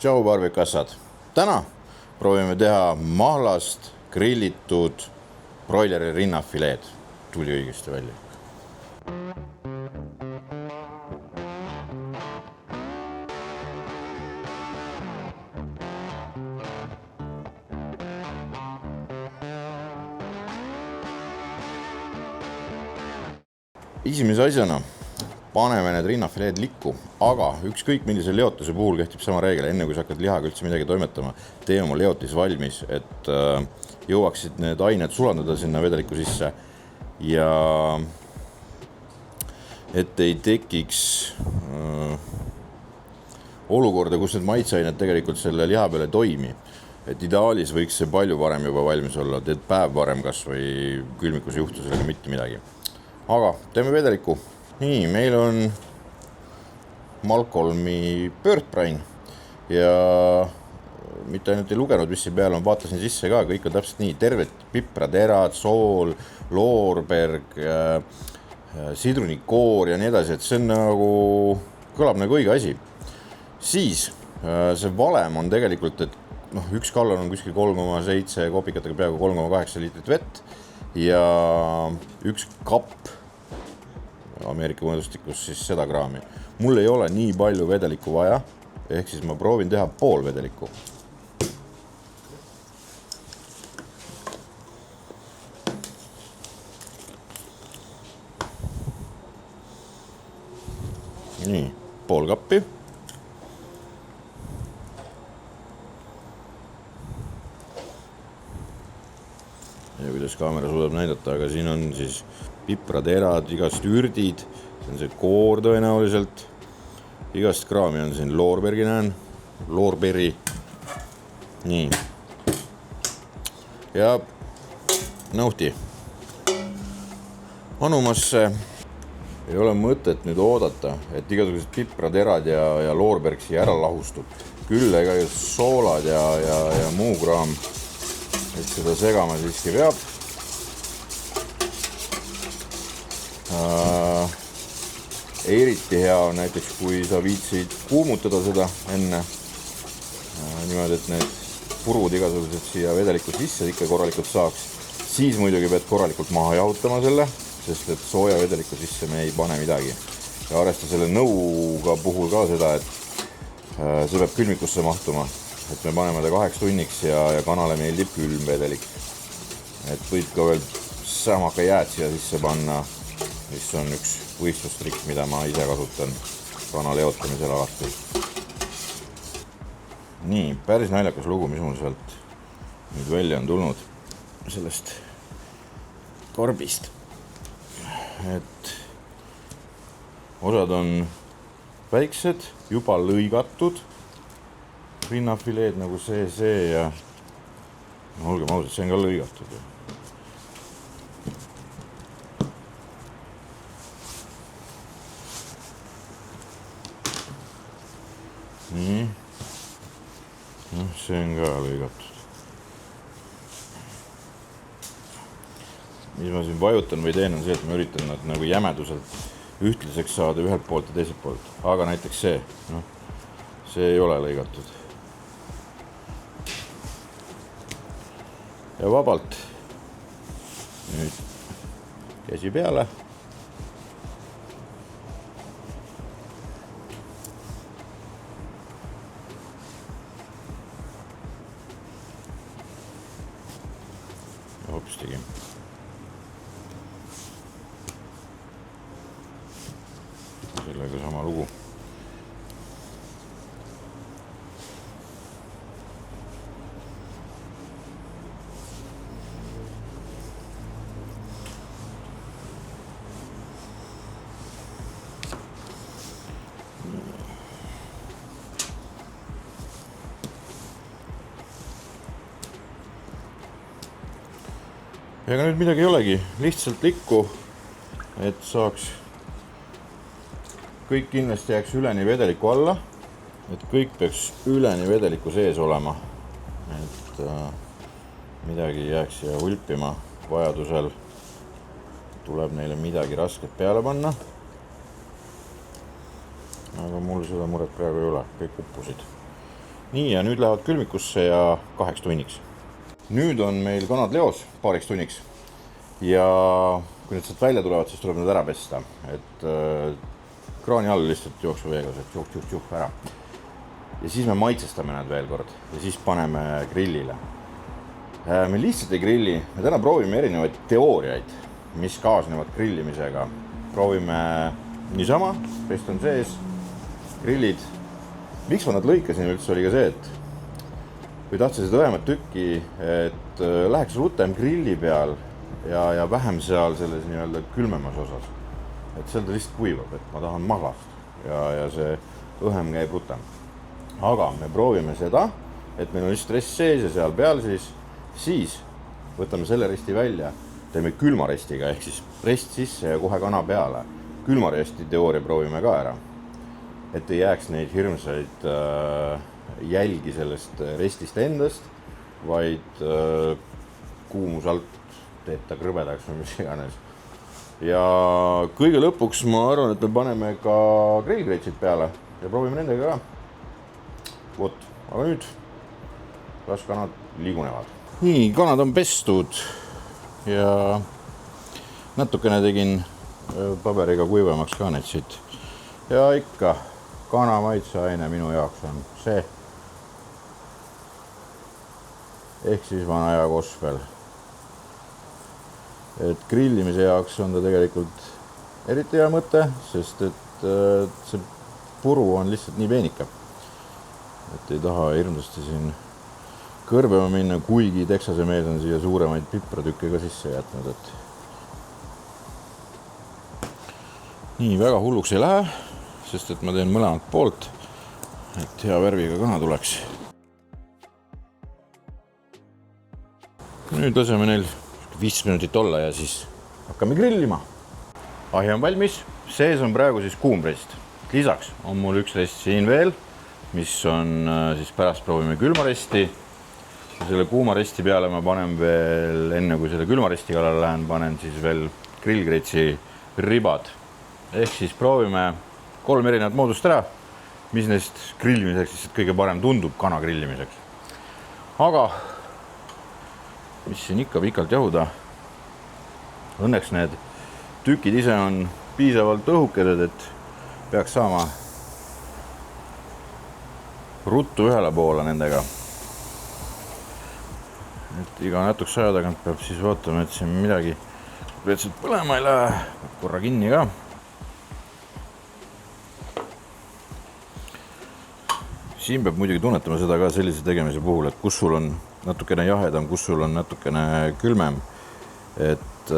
Tšau barbikassad! Täna proovime teha mahlast grillitud broileri rinnafileed. Tuli õigesti välja. Esimese asjana paneme need rinnafileed likku, aga ükskõik millise leotuse puhul kehtib sama reegel. Enne kui sa hakkad lihaga üldse midagi toimetama, tee oma leotis valmis, et jõuaksid need ained sulandada sinna vedeliku sisse ja et ei tekiks olukorda, kus need maitseained tegelikult selle liha peale ei toimi. Et ideaalis võiks see palju varem juba valmis olla, teed päev varem kas või külmikus juhtu sellega mitte midagi. Aga teeme vedeliku. Nii, meil on Malcolmi pöörtprain ja mitte ainult ei lugenud, mis siin peal on, vaatasin sisse ka, kõik on täpselt nii, terved pipraterad, sool, loorberg, sidrunikoor ja nii edasi, et see on nagu, kõlab nagu õige asi. Siis see valem on tegelikult, et üks gallon on kuskil 3,7 kopikatega peaaegu 3,8 liitrit vett ja üks kapp Ameerika mõõdustikus siis 100 graami. Mul ei ole nii palju vedelikku vaja, ehk siis ma proovin teha pool vedelikku. Nii, pool kappi. Ja kuidas kaamera suudab näidata, aga siin on siis pipraterad, igast ürdid, see on see koor tõenäoliselt, igast kraami on siin loorbergi näen, loorberi, nii, ja nõuhti. Anumasse ei ole mõtet nüüd oodata, et igasugused pipraterad ja loorberg siia ära lahustub, küll ega soolad ja muu kraam, et seda segama siiski peab. Eriti hea on näiteks, kui sa viitsid kuumutada seda enne, niimoodi, et need purud igasugused siia vedeliku sisse ikka korralikult saaks, siis muidugi pead korralikult maha jahutama selle, sest et sooja vedeliku sisse me ei pane midagi. Ja arvesta selle nõuga puhul ka seda, et see peab külmikusse mahtuma, et me paneme ta 8 tunniks ja kanale meeldib külm vedelik. Et võid ka veel samaka jääd siia sisse panna, mis on üks võistlustrik, mida ma ise kasutan kana leotamisel alati. Nii, päris naljakas lugu, mis mul sealt nüüd välja on tulnud sellest korbist. Et osad on väiksed, juba lõigatud rinnafileed nagu see ja olgem ausad, see on ka lõigatud. Nii, see on ka lõigatud. Mis ma siin vajutan või teen on see, et ma üritan nad nagu jämeduselt ühtlaseks saada ühelt poolt ja teiselt poolt. Aga näiteks see ei ole lõigatud. Ja vabalt nüüd käsi peale. Hopstigi. Sellega sama lugu. Ja ega nüüd midagi ei olegi, lihtsalt likku, et saaks kõik kindlasti jääks üleni vedeliku alla, et kõik peaks üleni vedeliku sees olema, et midagi jääks siia hulpima vajadusel tuleb neile midagi rasket peale panna. Aga mul seda muret praegu ei ole, kõik uppusid. nii, ja nüüd lähevad külmikusse ja 2 tunniks. Nüüd on meil kanad leos 2 tunniks. Ja kui need sealt välja tulevad, siis tuleb need ära pesta. Et kraani all lihtsalt jooksu veegas, et juh ära. Ja siis me maitsestame need veel kord ja siis paneme grillile. Me lihtsalt ei grilli, me täna proovime erinevaid teooriaid, mis kaasnevad grillimisega. Proovime niisama, pest on sees, grillid. Miks ma nad lõikasin üldse oli ka see, et kui tahtsin seda õhemat tükki, et läheks rutem grilli peal ja vähem seal selles nii-öelda külmemas osas. Et seal ta lihtsalt kuivab, et ma tahan mahlast ja see õhem käib rutem. Aga me proovime seda, et meil on lihtsalt rest sees ja seal peal siis võtame selle resti välja, teeme külmarestiga ehk siis rest sisse ja kohe kana peale. Külmaresti teooria proovime ka ära, et ei jääks neid hirmsaid jälgi sellest restist endast, vaid kuumus alt teeb ta krõbedaks või mis iganes. Ja kõige lõpuks ma arvan, et me paneme ka grillgreitsid peale ja proovime nendega ka. Vot, aga nüüd las kanad liigunevad. Nii, kanad on pestud ja natukene tegin paberiga kuivemaks ka need siit. Ja ikka kana maitseaine minu jaoks on see. Ehk siis vana hea kosvel. Et grillimise jaoks on ta tegelikult eriti hea mõte, sest et see puru on lihtsalt nii peenike. Et ei taha hirmsasti siin kõrbema minna, kuigi Texase mees on siia suuremaid pipratükke ka sisse jätnud. Et nii, väga hulluks ei lähe, sest et ma teen mõlemad poolt, et hea värviga kana tuleks. Nüüd laseme neil 5 minutit olla ja siis hakkame grillima. Ahi on valmis, sees on praegu siis kuumrest. Lisaks on mul üks rest siin veel, mis on siis pärast proovime külmaresti. Ja selle kuumaresti peale ma panen veel, enne kui selle külmaresti kallale lähen, panen siis veel grillgreitsi ribad. Ehk siis proovime 3 erinevat moodust ära, mis neist grillimiseks siis kõige parem tundub kana grillimiseks. Aga mis siin ikka pikalt jahuda. Õnneks need tükid ise on piisavalt õhukesed, et peaks saama ruttu ühele poole nendega. Et iga natukese aja tagant peab siis vaatama, et siin midagi konkreetselt põlema ei lähe. Korra kinni ka. Siin peab muidugi tunnetama seda ka sellise tegemise puhul, et kus sul on natukene jahedam, kus sul on natukene külmem, et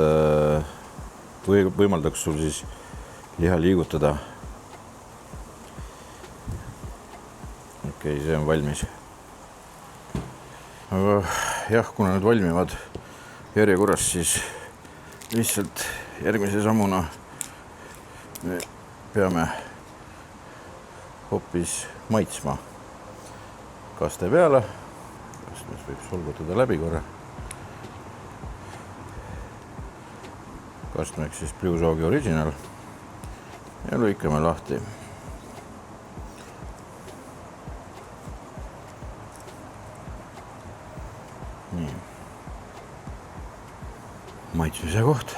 võimaldaks sul siis liha liigutada. Okei, see on valmis. Aga jah, kuna need valmivad järjekorras, siis lihtsalt järgmise sammuna me peame hoopis maitsma kaste peale. Kastmes võib solgutada läbi korra. Kastmeks siis Blue Soogi Original ja lõikame lahti. Nii. Maitsmise koht.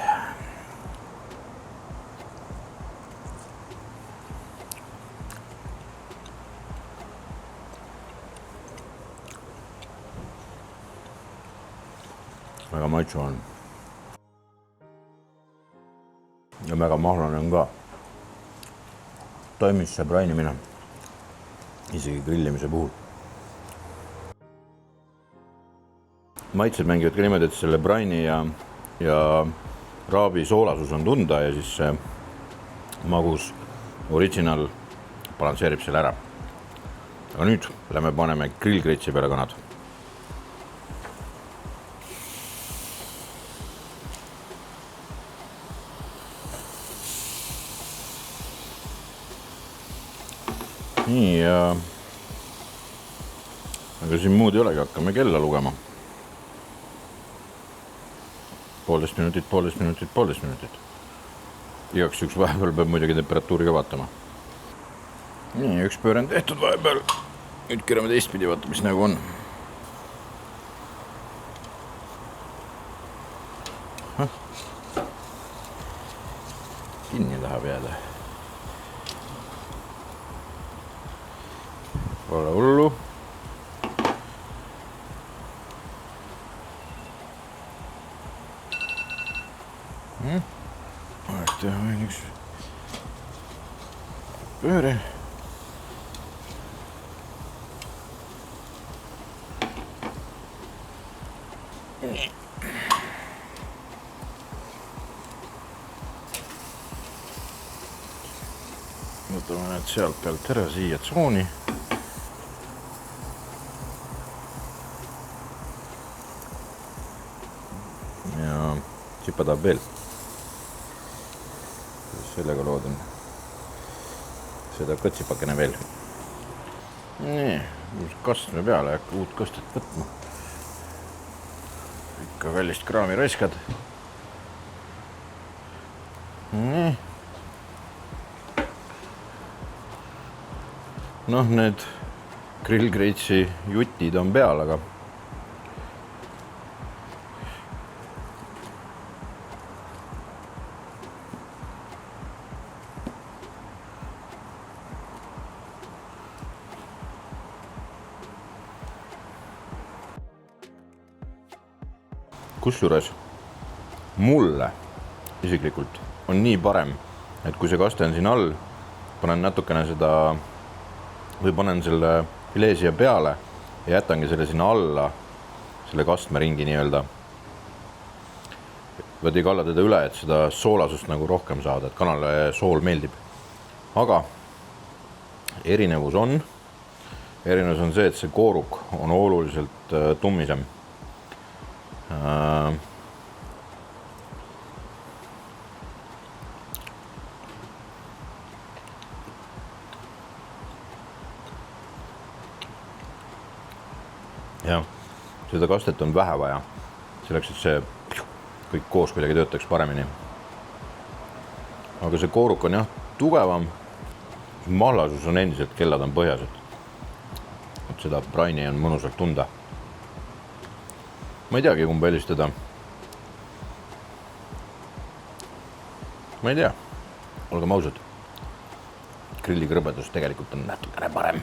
Väga maitsu on. Ja väga mahlane on ka. Toimis see brainimine. Isegi grillimise puhul. Maitsed mängivad ka niimoodi, et selle braini ja raabi soolasus on tunda ja siis see magus Original balansseerib selle ära. Aga nüüd lähme paneme grillgreitsi peale kanad. Nii, ja aga siin muud ei olegi, hakkame kella lugema. 1,5 minutit. Igaks üks vahepeal peab muidugi temperatuuri ka vaatama. Nii, üks pöören tehtud vahepeal. nüüd keerame teistpidi, vaata mis nägu on. Kinni tahab jääda. Pole hullu. Oleks teha veel üks pööre. Võtame need sealt pealt ära siia tsooni. Ja sipa tahab veel. Sellega loodan. Seda kõtsipakene veel. Nii, kastme peale, äkki uut kastet võtma. Ikka kallist kraami raiskad. Nii. Noh, need grillgreitsi jutid on peal, aga kusjuures mulle isiklikult on nii parem, et kui see kaste on siin all, panen natukene seda või panen selle filee siia peale ja jätangi selle sinna alla, selle kastmeringi nii-öelda. Võid kalla teda üle, et seda soolasust nagu rohkem saada, et kanale sool meeldib. Aga erinevus on see, et see kooruk on oluliselt tummisem. Ja seda kastet on vähe vaja, selleks, et see kõik koos kuidagi töötaks paremini. Aga see kooruk on jah tugevam, mahlasus on endiselt, kellad on põhjas, et seda praini on mõnusalt tunda. Ma ei teagi, kumba helistada. Ma ei tea, olgem ausad. Grillikrõbedus tegelikult on natukene parem.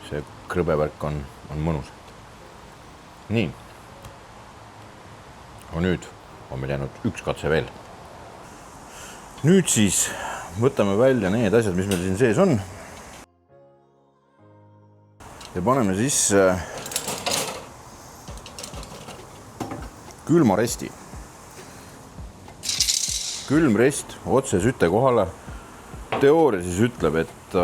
See krõbevärk on mõnus. Nii. Ja nüüd on meil jäänud üks katse veel. Nüüd siis võtame välja need asjad, mis meil siin sees on. Ja paneme sisse külmaresti. Külmrest otse süte kohale. Teooria siis ütleb, et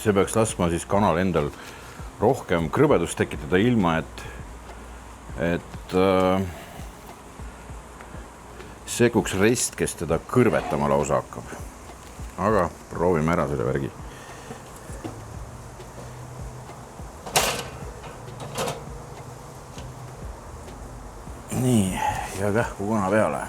see peaks laskma siis kanal endal rohkem krõbedust tekitada ilma, et seguks rest, kes teda kõrvetama lausa hakkab. Aga proovime ära selle värgi. Nii, ja kähku kuna peale.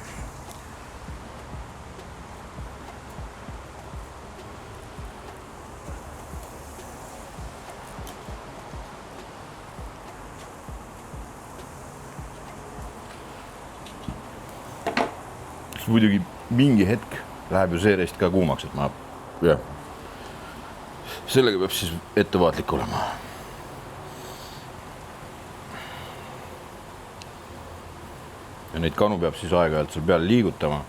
Muidugi mingi hetk läheb ju see rest ka kuumaks, et sellega peab siis ettevaatlik olema. Ja neid kanu peab siis aeg-ajalt seal peal liigutama.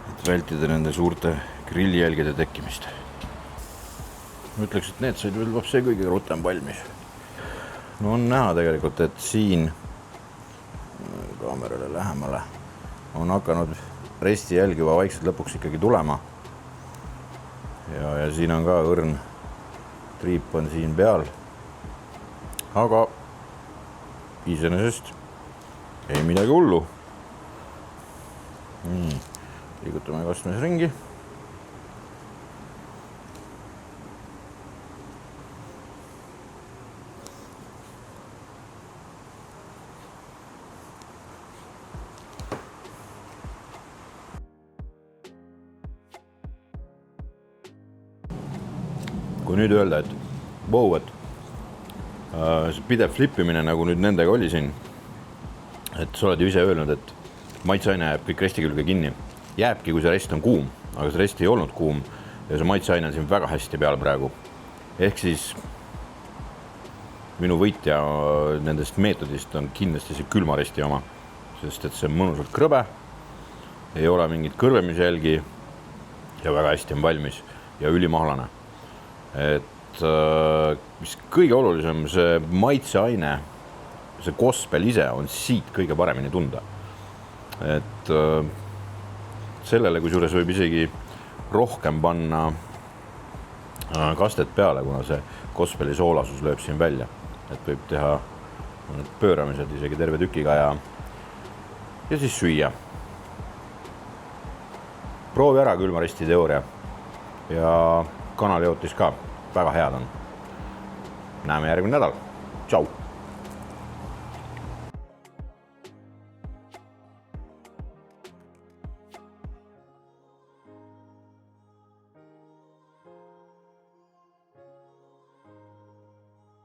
Et vältida nende suurte grillijälgede tekkimist. Ma ütleks, et need said veel see kõige rutem valmis. No on näha tegelikult, et siin kaamerale lähemale on hakanud resti jälg juba vaikselt lõpuks ikkagi tulema. Ja siin on ka õrn triip on siin peal. Aga iseenesest ei midagi hullu. Liigutame kastmes ringi. kui nüüd öelda, et wow, et see pidev flippimine, nagu nüüd nendega oli siin, et sa oled ju ise öelnud, et maitseaine jääb kõik resti külge kinni. Jääbki, kui see rest on kuum, aga see rest ei olnud kuum ja see maitseaine on siin väga hästi peal praegu. Ehk siis minu võitja nendest meetodist on kindlasti see külma resti oma, sest et see on mõnusalt krõbe, ei ole mingit kõrvemisjälgi ja väga hästi on valmis ja ülimahlane. Et mis kõige olulisem, see maitseaine, see gospel ise on siit kõige paremini tunda. Et sellele, kui suures võib isegi rohkem panna kastet peale, kuna see gospeli soolasus lööb siin välja. Et võib teha need pööramised isegi terve tükiga ja siis süüa. Proovi ära külmaristi teooria ja kanaliotis ka väga head on. Näeme järgmine nädal. Tšau!